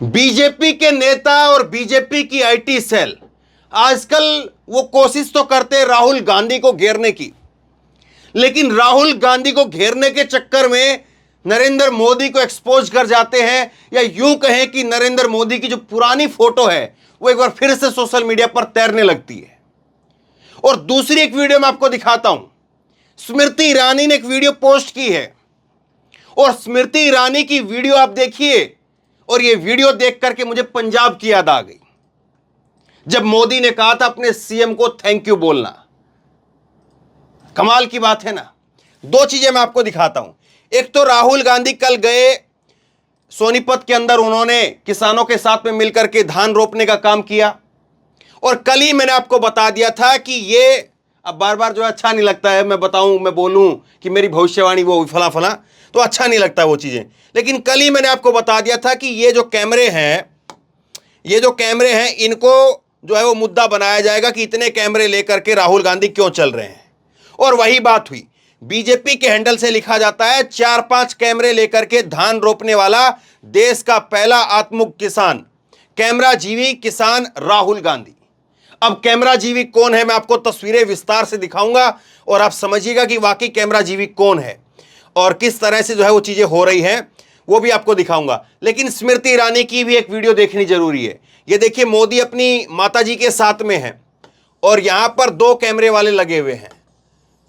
BJP के नेता और बीजेपी की आईटी सेल आजकल वो कोशिश तो करते हैं राहुल गांधी को घेरने की, लेकिन राहुल गांधी को घेरने के चक्कर में नरेंद्र मोदी को एक्सपोज कर जाते हैं, या यूं कहें कि नरेंद्र मोदी की जो पुरानी फोटो है वो एक बार फिर से सोशल मीडिया पर तैरने लगती है। और दूसरी एक वीडियो मैं आपको दिखाता हूं, स्मृति ईरानी ने एक वीडियो पोस्ट की है, और स्मृति ईरानी की वीडियो आप देखिए, और ये वीडियो देख करके मुझे पंजाब की याद आ गई, जब मोदी ने कहा था अपने सीएम को थैंक यू बोलना। कमाल की बात है ना। दो चीजें मैं आपको दिखाता हूं। एक तो राहुल गांधी कल गए सोनीपत के अंदर, उन्होंने किसानों के साथ में मिलकर के धान रोपने का काम किया, और कल ही मैंने आपको बता दिया था कि ये अब बार बार जो अच्छा नहीं लगता है मैं बताऊं, मैं बोलूं कि मेरी भविष्यवाणी वो फला फला, तो अच्छा नहीं लगता वो चीजें। लेकिन कल ही मैंने आपको बता दिया था कि ये जो कैमरे हैं इनको जो है वो मुद्दा बनाया जाएगा कि इतने कैमरे लेकर के राहुल गांधी क्यों चल रहे हैं। और वही बात हुई। बीजेपी के हैंडल से लिखा जाता है 4-5 कैमरे लेकर के धान रोपने वाला देश का पहला आत्ममुक्त किसान, कैमरा जीवी किसान राहुल गांधी। अब कैमरा जीवी कौन है मैं आपको तस्वीरें विस्तार से दिखाऊंगा, और आप समझिएगा कि वाकई कैमरा जीवी कौन है और किस तरह से जो है वो चीजें हो रही हैं, वो भी आपको दिखाऊंगा। लेकिन स्मृति ईरानी की भी एक वीडियो देखनी जरूरी है। ये देखिए, मोदी अपनी माताजी के साथ में है और यहां पर 2 कैमरे वाले लगे हुए हैं,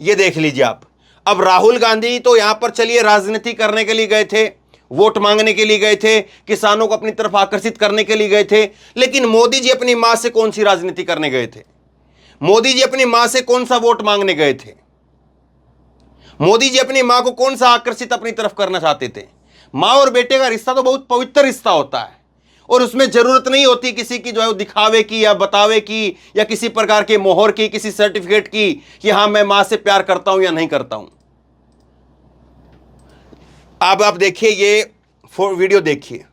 ये देख लीजिए आप। अब राहुल गांधी तो यहां पर चलिए राजनीति करने के लिए गए थे, वोट मांगने के लिए गए थे, किसानों को अपनी तरफ आकर्षित करने के लिए गए थे, लेकिन मोदी जी अपनी मां से कौन सी राजनीति करने गए थे? मोदी जी अपनी मां से कौन सा वोट मांगने गए थे? मोदी जी अपनी मां को कौन सा आकर्षित अपनी तरफ करना चाहते थे? मां और बेटे का रिश्ता तो बहुत पवित्र रिश्ता होता है, और उसमें जरूरत नहीं होती किसी की जो है दिखावे की या बतावे की या किसी प्रकार के मोहर की, किसी सर्टिफिकेट की कि हां मैं मां से प्यार करता हूं या नहीं करता हूं। अब आप देखिए, ये वीडियो देखिए,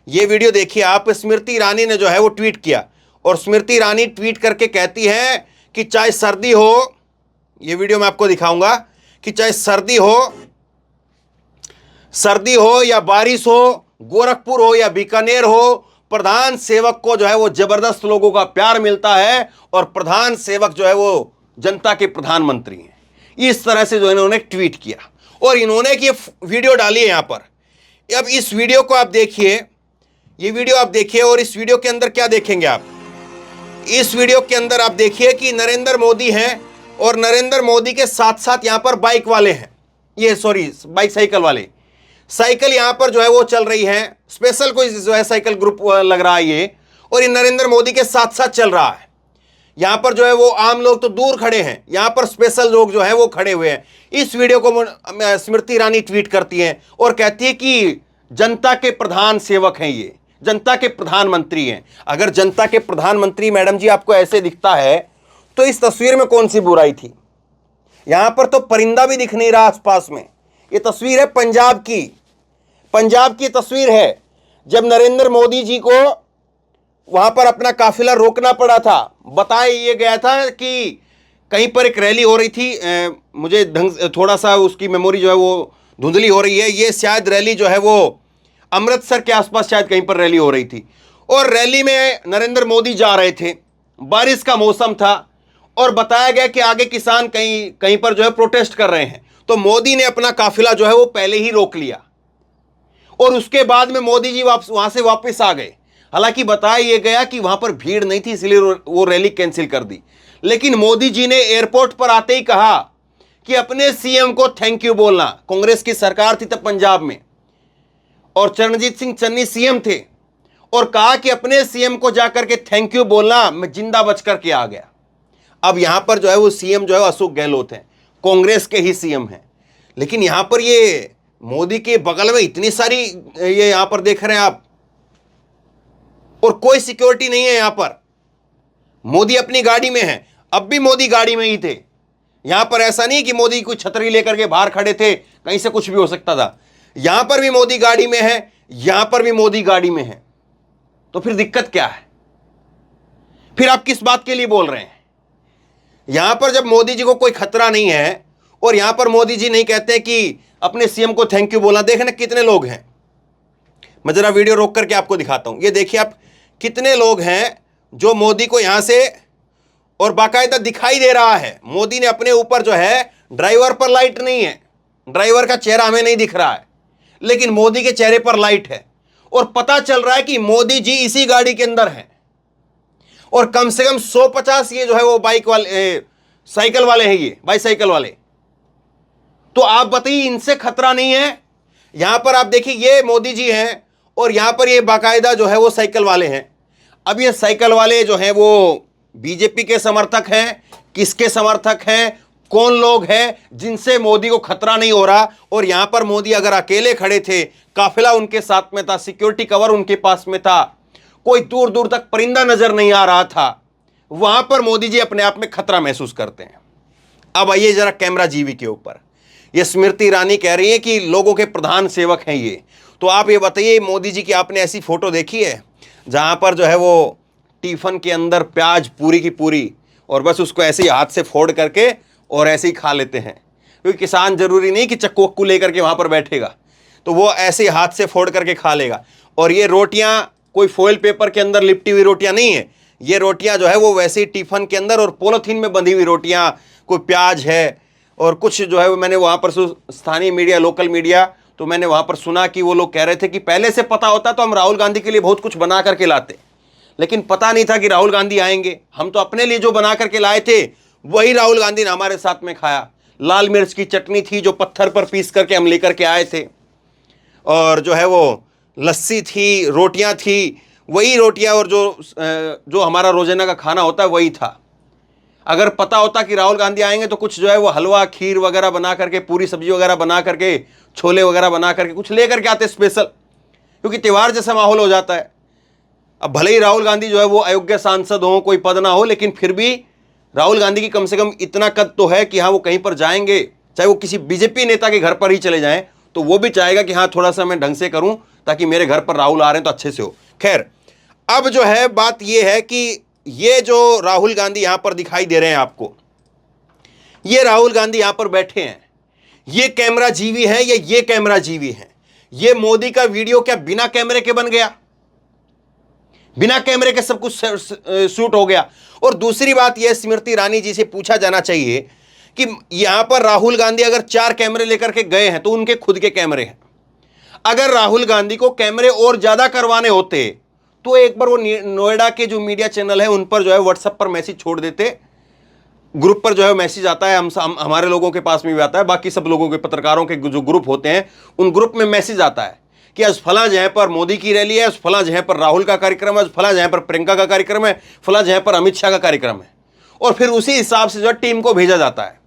ये वीडियो देखिए आप। स्मृति ईरानी ने जो है वो ट्वीट किया, और स्मृति ईरानी ट्वीट करके कहती है कि चाहे सर्दी हो, ये वीडियो मैं आपको दिखाऊंगा, कि चाहे सर्दी हो या बारिश हो, गोरखपुर हो या बीकानेर हो, प्रधान सेवक को जो है वो जबरदस्त लोगों का प्यार मिलता है, और प्रधान सेवक जो है वो जनता के प्रधानमंत्री हैं। इस तरह से जो इन्होंने ट्वीट किया, और इन्होंने ये वीडियो डाली है यहां पर। अब इस वीडियो को आप देखिए, ये वीडियो आप देखिए, और इस वीडियो के अंदर क्या देखेंगे आप? इस वीडियो के अंदर आप देखिए कि नरेंद्र मोदी हैं, और नरेंद्र मोदी के साथ साथ यहां पर बाइक वाले हैं, ये सॉरी साइकिल वाले, साइकिल यहां पर जो है वो चल रही है। स्पेशल कोई जो है साइकिल ग्रुप लग रहा है ये, और ये नरेंद्र मोदी के साथ साथ चल रहा है। यहां पर जो है वो आम लोग तो दूर खड़े हैं, यहां पर स्पेशल लोग जो है वो खड़े हुए हैं। इस वीडियो को स्मृति ईरानी ट्वीट करती हैं और कहती है कि जनता के प्रधान सेवक हैं, ये जनता के प्रधानमंत्री हैं। अगर जनता के प्रधानमंत्री मैडम जी आपको ऐसे दिखता है तो इस तस्वीर में कौन सी बुराई थी? यहां पर तो परिंदा भी दिख नहीं रहा आसपास में। ये तस्वीर है पंजाब की तस्वीर है, जब नरेंद्र मोदी जी को वहां पर अपना काफिला रोकना पड़ा था। बताया ये गया था कि कहीं पर एक रैली हो रही थी, मुझे थोड़ा सा उसकी मेमोरी जो है वो धुंधली हो रही है। ये शायद रैली जो है वो अमृतसर के आसपास शायद कहीं पर रैली हो रही थी, और रैली में नरेंद्र मोदी जा रहे थे, बारिश का मौसम था, और बताया गया कि आगे किसान कहीं कहीं पर जो है प्रोटेस्ट कर रहे हैं। तो मोदी ने अपना काफिला जो है वो पहले ही रोक लिया, और उसके बाद में मोदी जी वहां से वापस आ गए। हालांकि बताया यह गया कि वहां पर भीड़ नहीं थी, इसलिए वो रैली कैंसिल कर दी। लेकिन मोदी जी ने एयरपोर्ट पर आते ही कहा कि अपने सीएम को थैंक यू बोलना। कांग्रेस की सरकार थी तब पंजाब में, और चरणजीत सिंह चन्नी सीएम थे, और कहा कि अपने सीएम को जाकर के थैंक यू बोलना, मैं जिंदा बच करके आ गया। अब यहां पर जो है वो सीएम जो है अशोक गहलोत हैं, कांग्रेस के ही सीएम हैं। लेकिन यहां पर ये मोदी के बगल में इतनी सारी ये यहां पर देख रहे हैं आप, और कोई सिक्योरिटी नहीं है यहां पर। मोदी अपनी गाड़ी में है, अब भी मोदी गाड़ी में ही थे। यहां पर ऐसा नहीं कि मोदी कोई छतरी लेकर के बाहर खड़े थे, कहीं से कुछ भी हो सकता था। यहां पर भी मोदी गाड़ी में है, यहां पर भी मोदी गाड़ी में है। तो फिर दिक्कत क्या है? फिर आप किस बात के लिए बोल रहे हैं? यहां पर जब मोदी जी को कोई खतरा नहीं है, और यहां पर मोदी जी नहीं कहते कि अपने सीएम को थैंक यू बोलना। देखना कितने लोग हैं, मैं जरा वीडियो रोक करके आपको दिखाता हूं। ये देखिए आप, कितने लोग हैं जो मोदी को यहां से, और बाकायदा दिखाई दे रहा है मोदी ने अपने ऊपर जो है, ड्राइवर पर लाइट नहीं है, ड्राइवर का चेहरा हमें नहीं दिख रहा है, लेकिन मोदी के चेहरे पर लाइट है और पता चल रहा है कि मोदी जी इसी गाड़ी के अंदर हैं। और कम से कम 150 ये जो है वो बाइक वाले, साइकिल वाले हैं, ये बाइसाइकिल वाले। तो आप बताइए इनसे खतरा नहीं है? यहां पर आप देखिए ये मोदी जी हैं और यहां पर ये बाकायदा जो है वो साइकिल वाले हैं। अब ये साइकिल वाले जो हैं वो बीजेपी के समर्थक हैं, किसके समर्थक हैं, कौन लोग हैं जिनसे मोदी को खतरा नहीं हो रहा? और यहां पर मोदी अगर अकेले खड़े थे, काफिला उनके साथ में था, सिक्योरिटी कवर उनके पास में था, कोई दूर दूर तक परिंदा नजर नहीं आ रहा था, वहां पर मोदी जी अपने आप में खतरा महसूस करते हैं। अब आइए जरा कैमरा जीवी के ऊपर। ये स्मृति ईरानी कह रही है कि लोगों के प्रधान सेवक हैं ये। तो आप ये बताइए, मोदी जी की आपने ऐसी फोटो देखी है जहां पर जो है वो टिफिन के अंदर प्याज पूरी की पूरी, और बस उसको ऐसे ही हाथ से फोड़ करके और ऐसे ही खा लेते हैं? क्योंकि किसान जरूरी नहीं कि चक्कू वक्कू लेकर के वहां पर बैठेगा, तो वो ऐसे ही हाथ से फोड़ करके खा लेगा। और ये रोटियां कोई फॉइल पेपर के अंदर लिपटी हुई रोटियां नहीं है, ये रोटियां जो है वो वैसे ही टिफिन के अंदर और पॉलिथीन में बंधी हुई रोटियां, कोई प्याज है और कुछ जो है। मैंने वहां पर स्थानीय मीडिया, लोकल मीडिया, तो मैंने वहां पर सुना कि वो लोग कह रहे थे कि पहले से पता होता तो हम राहुल गांधी के लिए बहुत कुछ बना करके लाते, लेकिन पता नहीं था कि राहुल गांधी आएंगे। हम तो अपने लिए जो बना करके लाए थे वही राहुल गांधी ने हमारे साथ में खाया। लाल मिर्च की चटनी थी जो पत्थर पर पीस करके हम लेकर के आए थे, और जो है वो लस्सी थी, रोटियां थी, वही रोटियां, और जो हमारा रोजाना का खाना होता है वही था। अगर पता होता कि राहुल गांधी आएंगे तो कुछ जो है वो हलवा, खीर वगैरह बना करके, पूरी सब्जी वगैरह बना करके, छोले वगैरह बना करके कुछ लेकर के आते स्पेशल, क्योंकि त्योहार जैसा माहौल हो जाता है। अब भले ही राहुल गांधी जो है वो अयोग्य सांसद हो, कोई पद ना हो, लेकिन फिर भी राहुल गांधी की कम से कम इतना कद तो है कि हाँ वो कहीं पर जाएंगे, चाहे वो किसी बीजेपी नेता के घर पर ही चले जाएं, तो वो भी चाहेगा कि हाँ थोड़ा सा मैं ढंग से करूं ताकि मेरे घर पर राहुल आ रहे हैं तो अच्छे से हो। खैर, अब जो है बात ये है कि ये जो राहुल गांधी यहां पर दिखाई दे रहे हैं आपको, ये राहुल गांधी यहां पर बैठे हैं, ये कैमरा जीवी है या ये कैमरा जीवी है? ये मोदी का वीडियो क्या बिना कैमरे के बन गया? बिना कैमरे के सब कुछ शूट हो गया। और दूसरी बात यह, स्मृति ईरानी जी से पूछा जाना चाहिए कि यहां पर राहुल गांधी अगर 4 कैमरे लेकर के गए हैं तो उनके खुद के कैमरे हैं। अगर राहुल गांधी को कैमरे और ज्यादा करवाने होते तो एक बार वो नोएडा के जो मीडिया चैनल है उन पर जो है व्हाट्सएप पर मैसेज छोड़ देते। ग्रुप पर जो है मैसेज आता है, हमारे लोगों के पास में भी आता है, बाकी सब लोगों के, पत्रकारों के जो ग्रुप होते हैं उन ग्रुप में मैसेज आता है कि आज फला जगह पर मोदी की रैली है, उस फला जगह पर राहुल का कार्यक्रम है, उस फला जगह पर प्रियंका का कार्यक्रम है, फला जगह पर अमित शाह का कार्यक्रम है। और फिर उसी हिसाब से जो है टीम को भेजा जाता है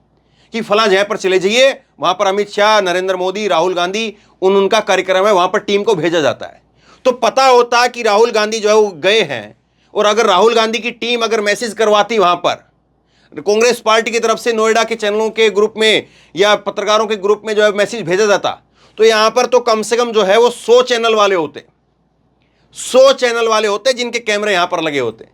कि फला जगह पर चले जाइए, वहां पर अमित शाह, नरेंद्र मोदी, राहुल गांधी, उनका कार्यक्रम है, वहां पर टीम को भेजा जाता है। तो पता होता कि राहुल गांधी जो है वो गए हैं, और अगर राहुल गांधी की टीम अगर मैसेज करवाती वहां पर कांग्रेस पार्टी की तरफ से नोएडा के चैनलों के ग्रुप में या पत्रकारों के ग्रुप में जो है मैसेज भेजा जाता, तो यहां पर तो कम से कम जो है वो 100 चैनल वाले होते, 100 चैनल वाले होते जिनके कैमरे यहां पर लगे होते।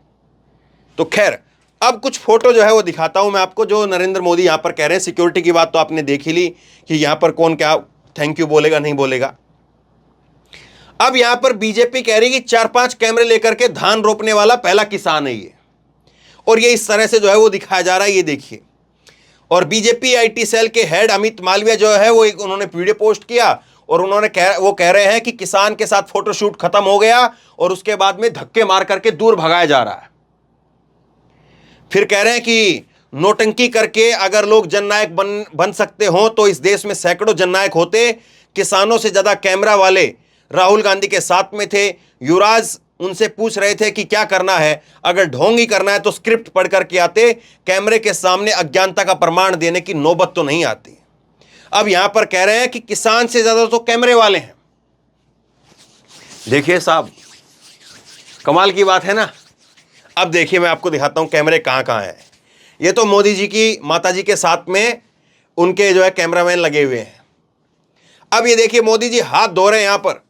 तो खैर, अब कुछ फोटो जो है वो दिखाता हूं मैं आपको, जो नरेंद्र मोदी यहां पर कह रहे हैं। सिक्योरिटी की बात तो आपने देख ही ली कि यहां पर कौन क्या थैंक यू बोलेगा, नहीं बोलेगा। अब यहां पर बीजेपी कह रही है कि 4-5 कैमरे लेकर के धान रोपने वाला पहला किसान है ये, और ये इस तरह से जो है वो दिखाया जा रहा है, ये देखिए। और बीजेपी आईटी सेल के हेड अमित मालवीय जो है वो उन्होंने वीडियो पोस्ट किया, और उन्होंने वो कह रहे हैं कि किसान के साथ फोटोशूट खत्म हो गया और उसके बाद में धक्के मार करके दूर भगाया जा रहा है। फिर कह रहे हैं कि नोटंकी करके अगर लोग जननायक बन सकते हो तो इस देश में सैकड़ों जननायक होते। किसानों से ज्यादा कैमरा वाले राहुल गांधी के साथ में थे। युवराज उनसे पूछ रहे थे कि क्या करना है, अगर ढोंगी करना है तो स्क्रिप्ट पढ़ करके आते, कैमरे के सामने अज्ञानता का प्रमाण देने की नौबत तो नहीं आती। अब यहां पर कह रहे हैं कि किसान से ज्यादा तो कैमरे वाले हैं। देखिए साहब, कमाल की बात है ना। अब देखिए मैं आपको दिखाता हूं कैमरे कहां कहां हैं। ये तो मोदी जी की माता जी के साथ में उनके जो है कैमरामैन लगे हुए हैं। अब ये देखिए मोदी जी हाथ धो रहे हैं, यहां पर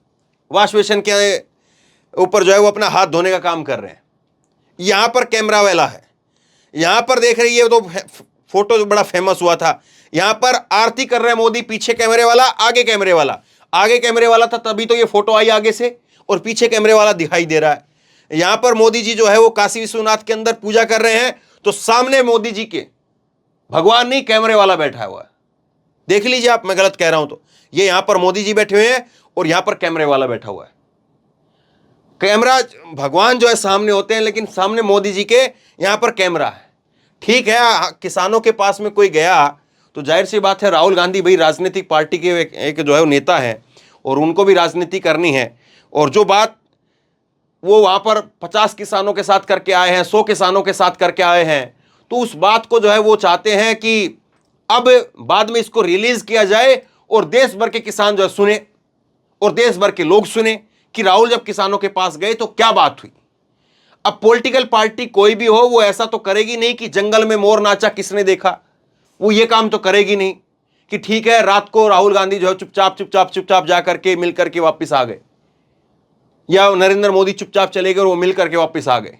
वॉश बेसिन के ऊपर जो है वो अपना हाथ धोने का काम कर रहे हैं। यहां पर कैमरा वाला है, यहां पर देख रही है, तो फोटो बड़ा फेमस हुआ था। यहां पर आरती कर रहे हैं मोदी, पीछे कैमरे वाला, आगे कैमरे वाला। आगे कैमरे वाला था तभी तो ये फोटो आई आगे से, और पीछे कैमरे वाला दिखाई दे रहा है। यहां पर मोदी जी जो है वो काशी विश्वनाथ के अंदर पूजा कर रहे हैं, तो सामने मोदी जी के भगवान नहीं कैमरे वाला बैठा हुआ है। देख लीजिए आप, मैं गलत कह रहा हूं तो। ये यहां पर मोदी जी बैठे हुए हैं और यहां पर कैमरे वाला बैठा हुआ है। कैमरा, भगवान जो है सामने होते हैं, लेकिन सामने मोदी जी के यहां पर कैमरा है। ठीक है, किसानों के पास में कोई गया तो जाहिर सी बात है, राहुल गांधी भाई राजनीतिक पार्टी के एक जो है वो नेता है और उनको भी राजनीति करनी है। और जो बात वो वहां पर 50 किसानों के साथ करके आए हैं, 100 किसानों के साथ करके आए हैं, तो उस बात को जो है वो चाहते हैं कि अब बाद में इसको रिलीज किया जाए और देश भर के किसान जो है सुने और देश भर के लोग सुने कि राहुल जब किसानों के पास गए तो क्या बात हुई। अब पॉलिटिकल पार्टी कोई भी हो, वो ऐसा तो करेगी नहीं कि जंगल में मोर नाचा किसने देखा, वो ये काम तो करेगी नहीं कि ठीक है रात को राहुल गांधी जो है चुपचाप जा करके मिल करके वापस आ गए, या नरेंद्र मोदी चुपचाप चले गए और वो मिल करके वापस आ गए।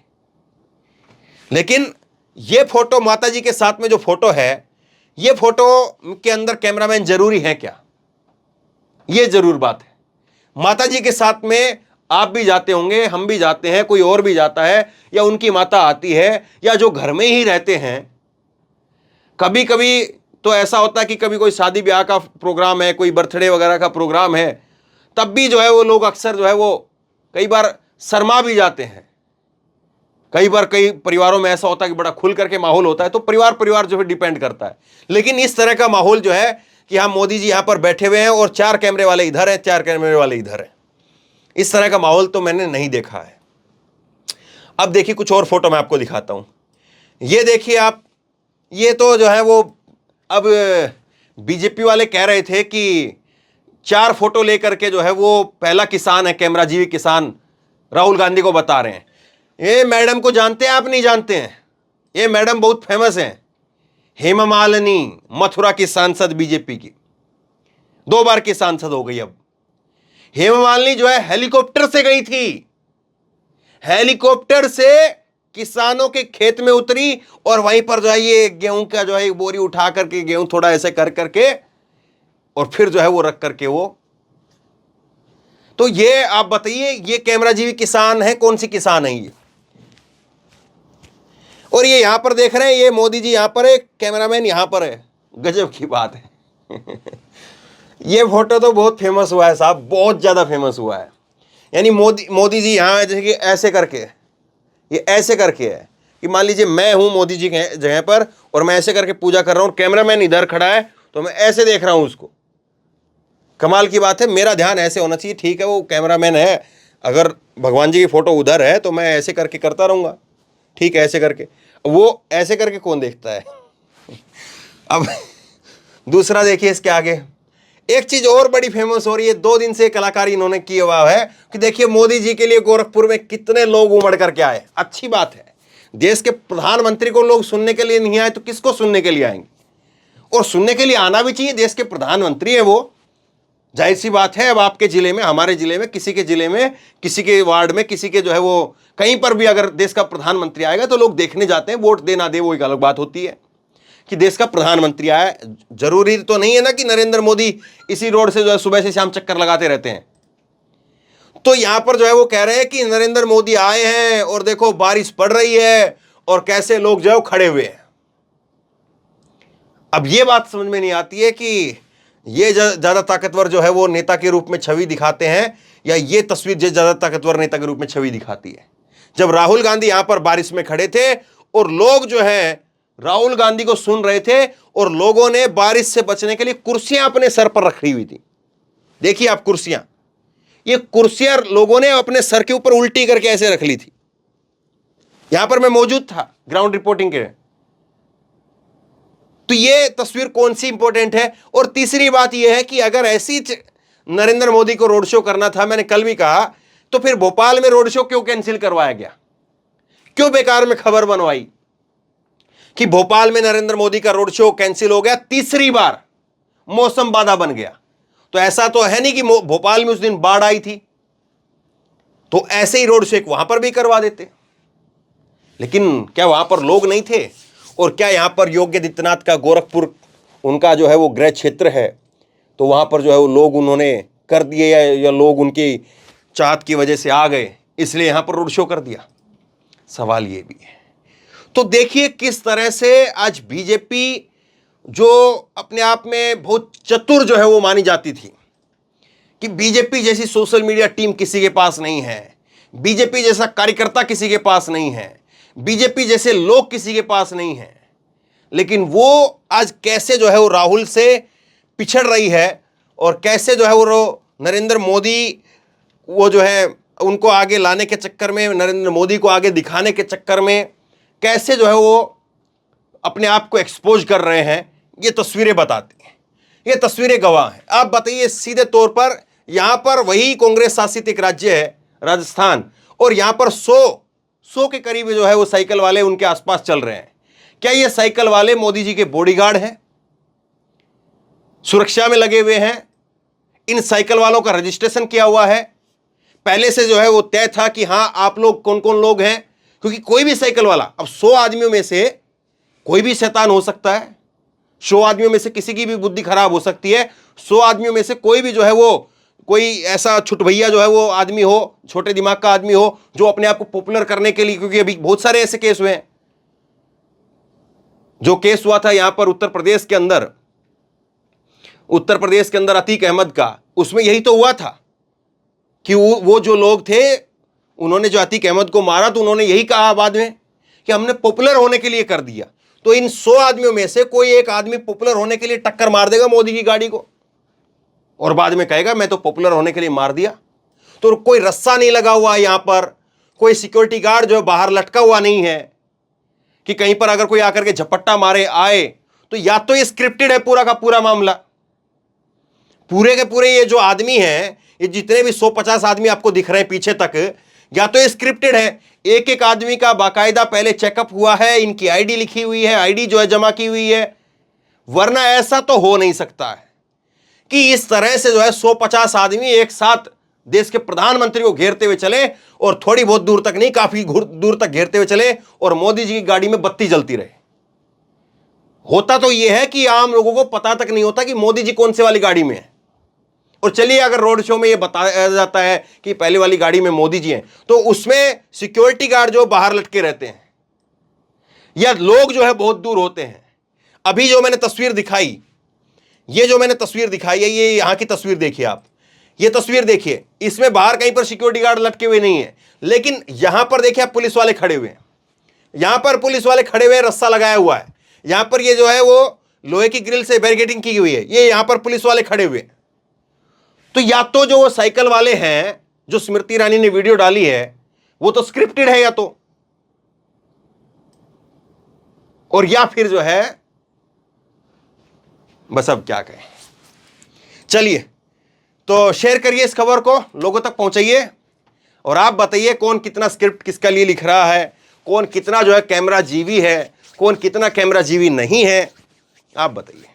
लेकिन ये फोटो माता जी के साथ में जो फोटो है, ये फोटो के अंदर कैमरामैन जरूरी है क्या? ये जरूर बात है। माता जी के साथ में आप भी जाते होंगे, हम भी जाते हैं, कोई और भी जाता है, या उनकी माता आती है, या जो घर में ही रहते हैं। कभी कभी तो ऐसा होता है कि कभी कोई शादी ब्याह का प्रोग्राम है, कोई बर्थडे वगैरह का प्रोग्राम है, तब भी जो है वो लोग अक्सर जो है वो कई बार शर्मा भी जाते हैं। कई बार कई परिवारों में ऐसा होता है कि बड़ा खुल करके माहौल होता है, तो परिवार जो है डिपेंड करता है। लेकिन इस तरह का माहौल जो है कि हाँ मोदी जी यहां पर बैठे हुए हैं और 4 कैमरे वाले इधर हैं, 4 कैमरे वाले इधर हैं, इस तरह का माहौल तो मैंने नहीं देखा है। अब देखिए कुछ और फोटो मैं आपको दिखाता हूं। ये देखिए आप, ये तो जो है वो अब बीजेपी वाले कह रहे थे कि 4 फोटो लेकर के जो है वो पहला किसान है, कैमराजीवी किसान राहुल गांधी को बता रहे हैं। ये मैडम को जानते हैं आप? नहीं जानते हैं? ये मैडम बहुत फेमस हैं, हेमा मालिनी, मथुरा की सांसद बीजेपी की, 2 बार की सांसद हो गई। अब हेमा मालिनी जो है हेलीकॉप्टर से गई थी, हेलीकॉप्टर से किसानों के खेत में उतरी और वहीं पर जो है ये गेहूं का जो है एक बोरी उठा करके, गेहूं थोड़ा ऐसे कर करके, और फिर जो है वो रख करके वो। तो ये आप बताइए, ये कैमराजीवी किसान है, कौन सी किसान है ये? और ये यहां पर देख रहे हैं, ये मोदी जी यहां पर है, कैमरामैन यहां पर है। गजब की बात है। ये फोटो तो बहुत फेमस हुआ है साहब, बहुत ज्यादा फेमस हुआ है। यानी मोदी जी यहां जैसे कि ऐसे करके, ये ऐसे करके है कि मान लीजिए मैं हूं मोदी जी के जगह पर और मैं ऐसे करके पूजा कर रहा हूं, कैमरामैन इधर खड़ा है तो मैं ऐसे देख रहा हूं उसको। कमाल की बात है, मेरा ध्यान ऐसे होना चाहिए। ठीक है वो कैमरामैन है, अगर भगवान जी की फोटो उधर है तो मैं ऐसे करके करता रहूंगा, ठीक है ऐसे करके। वो ऐसे करके कौन देखता है? अब दूसरा देखिए इसके आगे, एक चीज और बड़ी फेमस हो रही है, 2 दिन से कलाकारी इन्होंने की हुआ है कि देखिए मोदी जी के लिए गोरखपुर में कितने लोग उमड़ करके आए। अच्छी बात है, देश के प्रधानमंत्री को लोग सुनने के लिए नहीं आए तो किसको सुनने के लिए आएंगे? और सुनने के लिए आना भी चाहिए, देश के प्रधानमंत्री है वो। जाहिर सी बात है, अब आपके जिले में, हमारे जिले में, किसी के जिले में, किसी के वार्ड में, किसी के जो है वो कहीं पर भी अगर देश का प्रधानमंत्री आएगा तो लोग देखने जाते हैं। वोट देना दे वो एक अलग बात होती है कि देश का प्रधानमंत्री आया। जरूरी तो नहीं है ना कि नरेंद्र मोदी इसी रोड से जो है सुबह से शाम चक्कर लगाते रहते हैं। तो यहां पर जो है वो कह रहे हैं कि नरेंद्र मोदी आए हैं और देखो बारिश पड़ रही है और कैसे लोग जो है खड़े हुए हैं। अब ये बात समझ में नहीं आती है कि ये ज्यादा ताकतवर जो है वो नेता के रूप में छवि दिखाते हैं, या ये तस्वीर ज्यादा ताकतवर नेता के रूप में छवि दिखाती है। जब राहुल गांधी यहां पर बारिश में खड़े थे और लोग जो है राहुल गांधी को सुन रहे थे, और लोगों ने बारिश से बचने के लिए कुर्सियां अपने सर पर रखी हुई थी। देखिए आप कुर्सियां, ये कुर्सियां लोगों ने अपने सर के ऊपर उल्टी करके ऐसे रख ली थी। यहां पर मैं मौजूद था ग्राउंड रिपोर्टिंग के। तो ये तस्वीर कौन सी इंपॉर्टेंट है? और तीसरी बात यह है कि अगर ऐसी नरेंद्र मोदी को रोड शो करना था, मैंने कल भी कहा, तो फिर भोपाल में रोड शो क्यों कैंसिल करवाया गया? क्यों बेकार में खबर बनवाई कि भोपाल में नरेंद्र मोदी का रोड शो कैंसिल हो गया? तीसरी बार मौसम बाधा बन गया। तो ऐसा तो है नहीं कि भोपाल में उस दिन बाढ़ आई थी, तो ऐसे ही रोड शो वहां पर भी करवा देते। लेकिन क्या वहां पर लोग नहीं थे? और क्या यहां पर योगी आदित्यनाथ का गोरखपुर उनका जो है वो गृह क्षेत्र है, तो वहां पर जो है वो लोग उन्होंने कर दिए या लोग उनकी चाहत की वजह से आ गए इसलिए यहां पर रोड शो कर दिया? सवाल ये भी है। तो देखिए किस तरह से आज बीजेपी, जो अपने आप में बहुत चतुर जो है वो मानी जाती थी, कि बीजेपी जैसी सोशल मीडिया टीम किसी के पास नहीं है, बीजेपी जैसा कार्यकर्ता किसी के पास नहीं है, बीजेपी जैसे लोग किसी के पास नहीं है, लेकिन वो आज कैसे जो है वो राहुल से पिछड़ रही है और कैसे जो है वो नरेंद्र मोदी, वो जो है उनको आगे लाने के चक्कर में, नरेंद्र मोदी को आगे दिखाने के चक्कर में कैसे जो है वो अपने आप को एक्सपोज कर रहे हैं, ये तस्वीरें बताती हैं, ये तस्वीरें गवाह हैं। आप बताइए सीधे तौर पर, यहां पर वही कांग्रेस शासित एक राज्य है राजस्थान, और यहां पर 100 के करीब जो है वो साइकिल वाले उनके आसपास चल रहे हैं। क्या ये साइकिल वाले मोदी जी के बॉडीगार्ड हैं, सुरक्षा में लगे हुए हैं? इन साइकिल वालों का रजिस्ट्रेशन किया हुआ है? पहले से जो है वो तय था कि हां आप लोग कौन कौन लोग हैं? क्योंकि कोई भी साइकिल वाला, अब 100 आदमियों में से कोई भी शैतान हो सकता है, 100 आदमियों में से किसी की भी बुद्धि खराब हो सकती है, 100 आदमियों में से कोई भी जो है वो कोई ऐसा छुटभैया जो है वो आदमी हो, छोटे दिमाग का आदमी हो, जो अपने आप को पॉपुलर करने के लिए, क्योंकि अभी बहुत सारे ऐसे केस हुए हैं। जो केस हुआ था यहां पर उत्तर प्रदेश के अंदर अतीक अहमद का, उसमें यही तो हुआ था कि वो जो लोग थे उन्होंने जो अतीक अहमद को मारा तो उन्होंने यही कहा बाद में कि हमने पॉपुलर होने के लिए कर दिया। तो इन 100 आदमियों में से कोई एक आदमी पॉपुलर होने के लिए टक्कर मार देगा मोदी की गाड़ी को और बाद में कहेगा मैं तो पॉपुलर होने के लिए मार दिया। तो कोई रस्सा नहीं लगा हुआ है, यहां पर कोई सिक्योरिटी गार्ड जो बाहर लटका हुआ नहीं है कि कहीं पर अगर कोई आकर के झपट्टा मारे आए तो या तो ये स्क्रिप्टेड है पूरा का पूरा मामला, पूरे के पूरे ये जो आदमी हैं, ये जितने भी 150 आदमी आपको दिख रहे हैं पीछे तक, या तो ये स्क्रिप्टेड है, एक एक आदमी का बाकायदा पहले चेकअप हुआ है, इनकी आईडी लिखी हुई है, आईडी जो है जमा की हुई है, वरना ऐसा तो हो नहीं सकता है कि इस तरह से जो है 150 आदमी एक साथ देश के प्रधानमंत्री को घेरते हुए चले और थोड़ी बहुत दूर तक नहीं, काफी दूर तक घेरते हुए चले और मोदी जी की गाड़ी में बत्ती जलती रहे। होता तो यह है कि आम लोगों को पता तक नहीं होता कि मोदी जी कौन से वाली गाड़ी में है। और चलिए अगर रोड शो में यह बताया जाता है कि पहले वाली गाड़ी में मोदी जी हैं, तो उसमें सिक्योरिटी गार्ड जो बाहर लटके रहते हैं या लोग जो है बहुत दूर होते हैं। अभी जो मैंने तस्वीर दिखाई, ये जो मैंने तस्वीर दिखाई है, ये यहां की तस्वीर देखिए आप, ये तस्वीर देखिए, इसमें बाहर कहीं पर सिक्योरिटी गार्ड लटके हुए नहीं है, लेकिन यहां पर देखिए आप पुलिस वाले खड़े हुए हैं, यहां पर पुलिस वाले खड़े हुए, रस्सा लगाया हुआ है, यहां पर ये जो है वो लोहे की ग्रिल से बैरिकेडिंग की हुई है, ये यहां पर पुलिस वाले खड़े हुए हैं। तो या तो जो वो साइकिल वाले हैं जो स्मृति ईरानी ने वीडियो डाली है वो तो स्क्रिप्टेड है, या तो, और या फिर जो है बस अब क्या कहें। चलिए तो शेयर करिए इस खबर को, लोगों तक पहुंचाइए और आप बताइए कौन कितना स्क्रिप्ट किसका लिए लिख रहा है, कौन कितना जो है कैमरा जीवी है, कौन कितना कैमरा जीवी नहीं है, आप बताइए,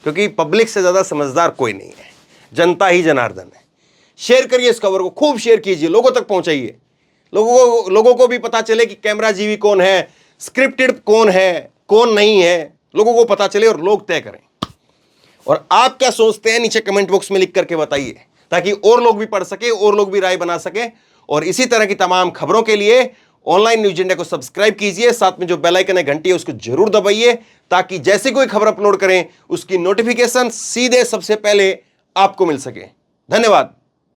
क्योंकि पब्लिक से ज्यादा समझदार कोई नहीं है, जनता ही जनार्दन है। शेयर करिए इस खबर को, खूब शेयर कीजिए, लोगों तक पहुंचाइए, लोगों को भी पता चले कि कैमरा जीवी कौन है, स्क्रिप्टेड कौन है, कौन नहीं है, लोगों को पता चले और लोग तय करें। और आप क्या सोचते हैं नीचे कमेंट बॉक्स में लिख करके बताइए, ताकि और लोग भी पढ़ सके, और लोग भी राय बना सके। और इसी तरह की तमाम खबरों के लिए ऑनलाइन न्यूज इंडिया को सब्सक्राइब कीजिए, साथ में जो बेल आइकन है घंटी है उसको जरूर दबाइए, ताकि जैसे कोई खबर अपलोड करें उसकी नोटिफिकेशन सीधे सबसे पहले आपको मिल सके। धन्यवाद।